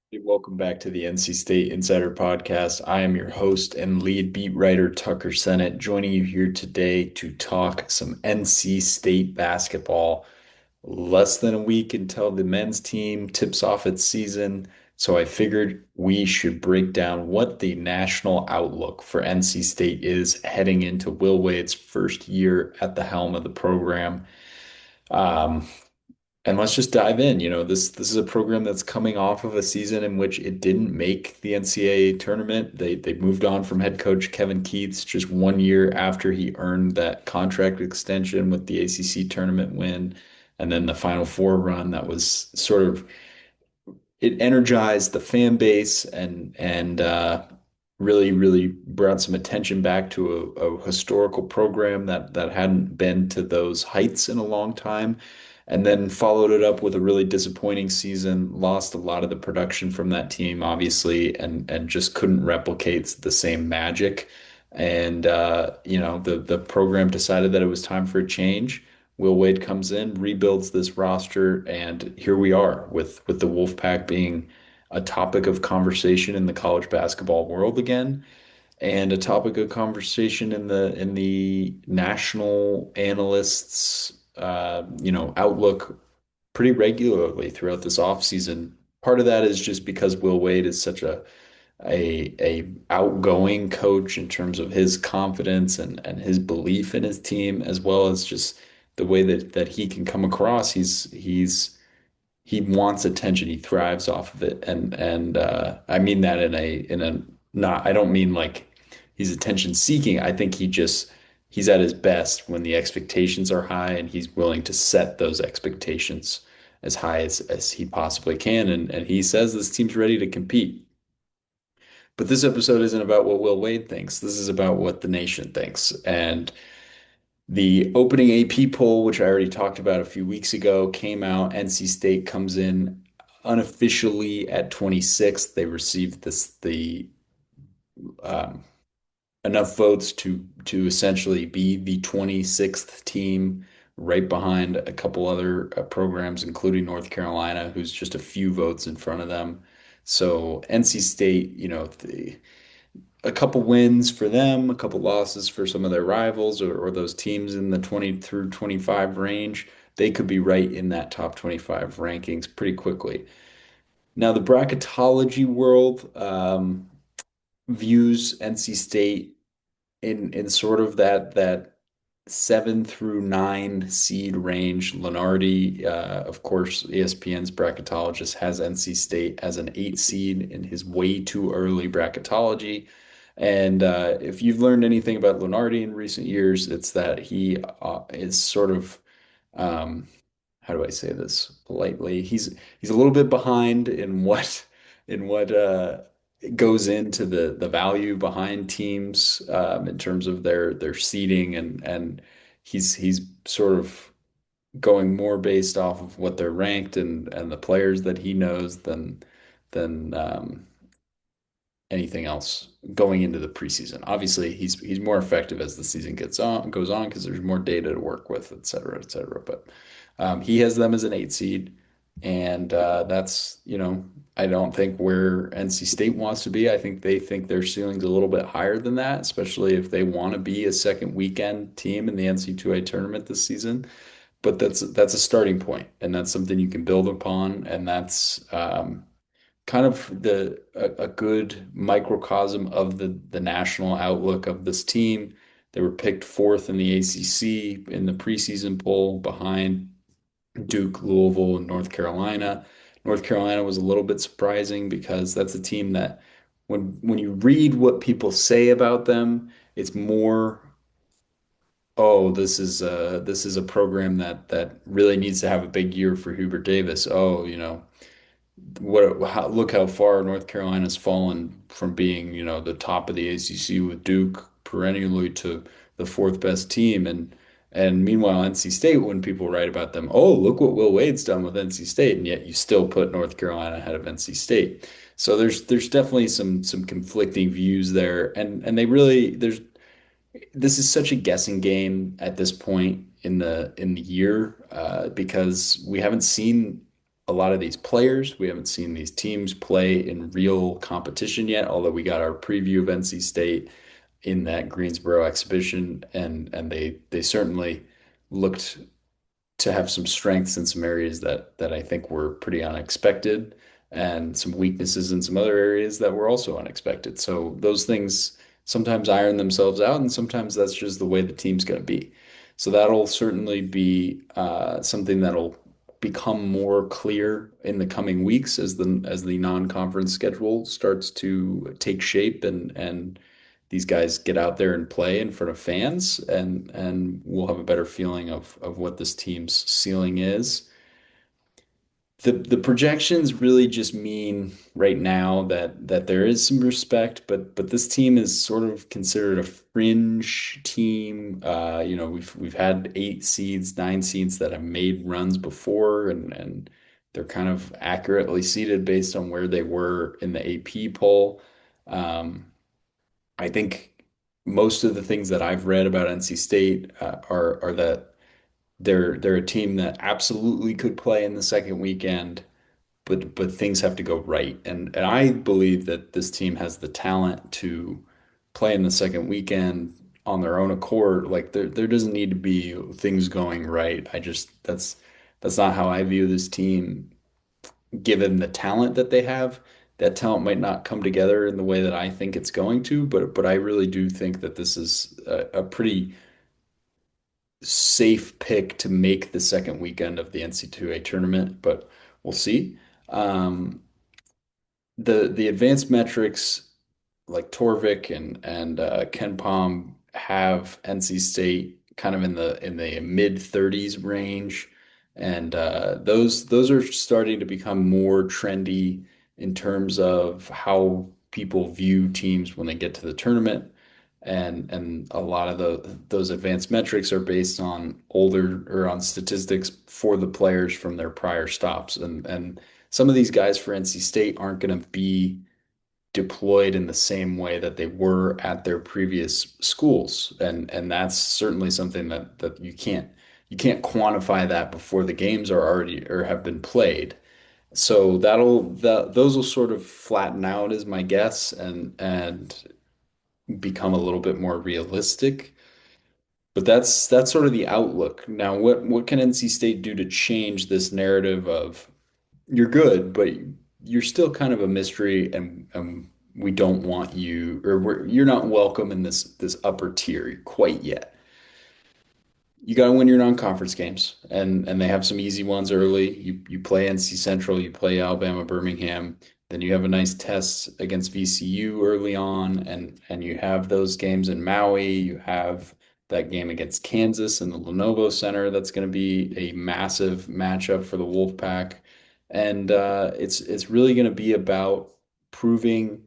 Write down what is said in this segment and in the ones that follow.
Hey, welcome back to the NC State Insider Podcast. I am your host and lead beat writer, Tucker Sennett, joining you here today to talk some NC State basketball. Less than a week until the men's team tips off its season, so I figured we should break down what the national outlook for NC State is heading into Will Wade's first year at the helm of the program. Um, and let's just dive in. This is a program that's coming off of a season in which it didn't make the NCAA tournament. They moved on from head coach Kevin Keatts just 1 year after he earned that contract extension with the ACC tournament win, and then the Final Four run that was sort of it energized the fan base and really brought some attention back to a historical program that hadn't been to those heights in a long time, and then followed it up with a really disappointing season. Lost a lot of the production from that team, obviously, and just couldn't replicate the same magic. And the program decided that it was time for a change. Will Wade comes in, rebuilds this roster, and here we are with the Wolfpack being a topic of conversation in the college basketball world again, and a topic of conversation in the national analysts outlook pretty regularly throughout this offseason. Part of that is just because Will Wade is such a outgoing coach in terms of his confidence and his belief in his team, as well as just the way that he can come across. He wants attention. He thrives off of it, and I mean that in a not. I don't mean like he's attention seeking. I think he's at his best when the expectations are high, and he's willing to set those expectations as high as he possibly can. And he says this team's ready to compete. But this episode isn't about what Will Wade thinks. This is about what the nation thinks. And the opening AP poll, which I already talked about a few weeks ago, came out. NC State comes in unofficially at 26th. They received the um, enough votes to essentially be the 26th team, right behind a couple other programs, including North Carolina, who's just a few votes in front of them. So NC State, a couple wins for them, a couple losses for some of their rivals or those teams in the 20 through 25 range, they could be right in that top 25 rankings pretty quickly. Now, the bracketology world views NC State in sort of that 7 through 9 seed range. Lenardi, of course, ESPN's bracketologist, has NC State as an 8 seed in his way too early bracketology. And if you've learned anything about Lunardi in recent years, it's that he is sort of, um, how do I say this politely? He's a little bit behind in what goes into the value behind teams in terms of their seeding, and he's sort of going more based off of what they're ranked and the players that he knows than anything else going into the preseason. Obviously, he's more effective as the season goes on because there's more data to work with, et cetera, et cetera. But he has them as an 8 seed, and that's I don't think where NC State wants to be. I think they think their ceiling's a little bit higher than that, especially if they want to be a second weekend team in the NC2A tournament this season. But that's a starting point, and that's something you can build upon, and that's kind of a good microcosm of the national outlook of this team. They were picked fourth in the ACC in the preseason poll behind Duke, Louisville, and North Carolina. North Carolina was a little bit surprising because that's a team that when you read what people say about them, it's more, oh, this is a program that really needs to have a big year for Hubert Davis. Oh, look how far North Carolina's fallen from being, the top of the ACC with Duke perennially to the fourth best team. And meanwhile, NC State, when people write about them, oh, look what Will Wade's done with NC State, and yet you still put North Carolina ahead of NC State. So there's definitely some conflicting views there, and they really there's this is such a guessing game at this point in the year because we haven't seen a lot of these players. We haven't seen these teams play in real competition yet, although we got our preview of NC State in that Greensboro exhibition, and they certainly looked to have some strengths in some areas that I think were pretty unexpected, and some weaknesses in some other areas that were also unexpected. So those things sometimes iron themselves out, and sometimes that's just the way the team's going to be. So that'll certainly be something that'll become more clear in the coming weeks as the non-conference schedule starts to take shape and these guys get out there and play in front of fans, and we'll have a better feeling of what this team's ceiling is. The projections really just mean right now that there is some respect, but this team is sort of considered a fringe team. We've had 8 seeds, 9 seeds that have made runs before, and they're kind of accurately seeded based on where they were in the AP poll. Um, I think most of the things that I've read about NC State are that they're a team that absolutely could play in the second weekend, but things have to go right. And I believe that this team has the talent to play in the second weekend on their own accord. Like there doesn't need to be things going right. That's not how I view this team, given the talent that they have. That talent might not come together in the way that I think it's going to, but I really do think that this is a pretty safe pick to make the second weekend of the NC2A tournament, but we'll see. Um, the advanced metrics like Torvik and Ken Palm have NC State kind of in the mid 30s range, and those are starting to become more trendy in terms of how people view teams when they get to the tournament. And a lot of those advanced metrics are based on older or on statistics for the players from their prior stops. And some of these guys for NC State aren't going to be deployed in the same way that they were at their previous schools. And that's certainly something that you can't quantify that before the games are already or have been played. So those will sort of flatten out is my guess and become a little bit more realistic. But that's sort of the outlook. Now, what can NC State do to change this narrative of you're good, but you're still kind of a mystery, and we don't want you, or you're not welcome in this upper tier quite yet. You got to win your non-conference games, and they have some easy ones early. You play NC Central, you play Alabama, Birmingham, then you have a nice test against VCU early on, and you have those games in Maui. You have that game against Kansas in the Lenovo Center. That's going to be a massive matchup for the Wolfpack, and it's really going to be about proving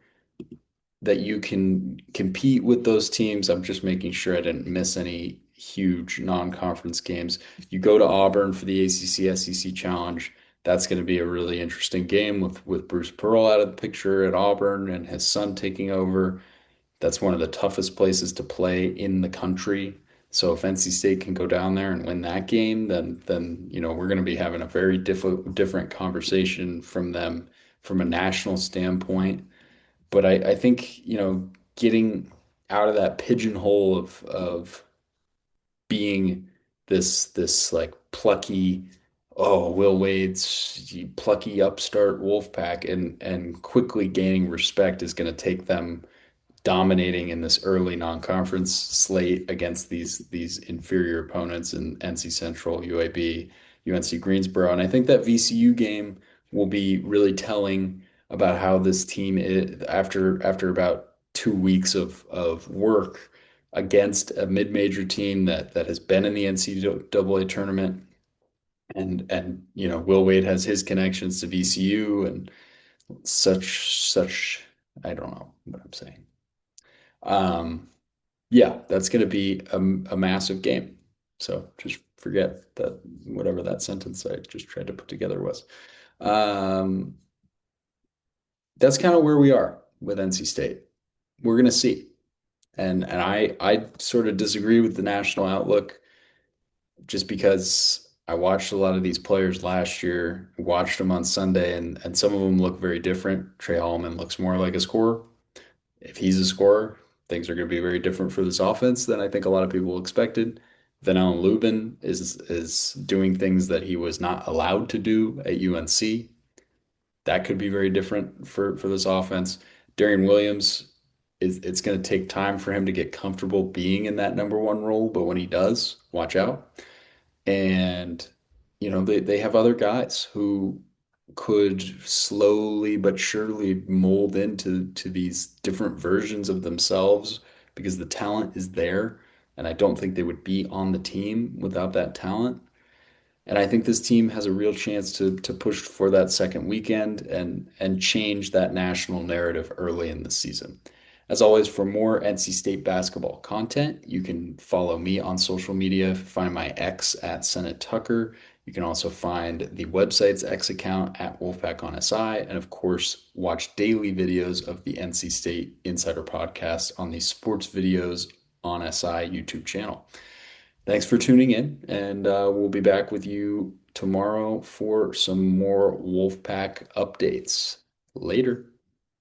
that you can compete with those teams. I'm just making sure I didn't miss any huge non-conference games. You go to Auburn for the ACC SEC Challenge. That's going to be a really interesting game with Bruce Pearl out of the picture at Auburn and his son taking over. That's one of the toughest places to play in the country. So if NC State can go down there and win that game, then we're going to be having a very different conversation from them from a national standpoint. But I think, getting out of that pigeonhole of being this like plucky, oh, Will Wade's plucky upstart Wolfpack and quickly gaining respect is going to take them dominating in this early non-conference slate against these inferior opponents in NC Central, UAB, UNC Greensboro. And I think that VCU game will be really telling about how this team is after about 2 weeks of work against a mid-major team that has been in the NCAA tournament. And Will Wade has his connections to VCU and such I don't know what I'm saying. Um, yeah, that's going to be a massive game. So just forget that whatever that sentence I just tried to put together was. Um, that's kind of where we are with NC State. We're going to see. And I sort of disagree with the national outlook just because I watched a lot of these players last year, watched them on Sunday, and some of them look very different. Trey Holloman looks more like a scorer. If he's a scorer, things are going to be very different for this offense than I think a lot of people expected. Then Alan Lubin is doing things that he was not allowed to do at UNC. That could be very different for this offense. Darian Williams is it's going to take time for him to get comfortable being in that number one role, but when he does, watch out. And they have other guys who could slowly but surely mold into these different versions of themselves because the talent is there. And I don't think they would be on the team without that talent. And I think this team has a real chance to push for that second weekend and change that national narrative early in the season. As always, for more NC State basketball content, you can follow me on social media. Find my X at Senate Tucker. You can also find the website's X account at Wolfpack on SI. And of course, watch daily videos of the NC State Insider podcast on the Sports Videos on SI YouTube channel. Thanks for tuning in, and we'll be back with you tomorrow for some more Wolfpack updates. Later.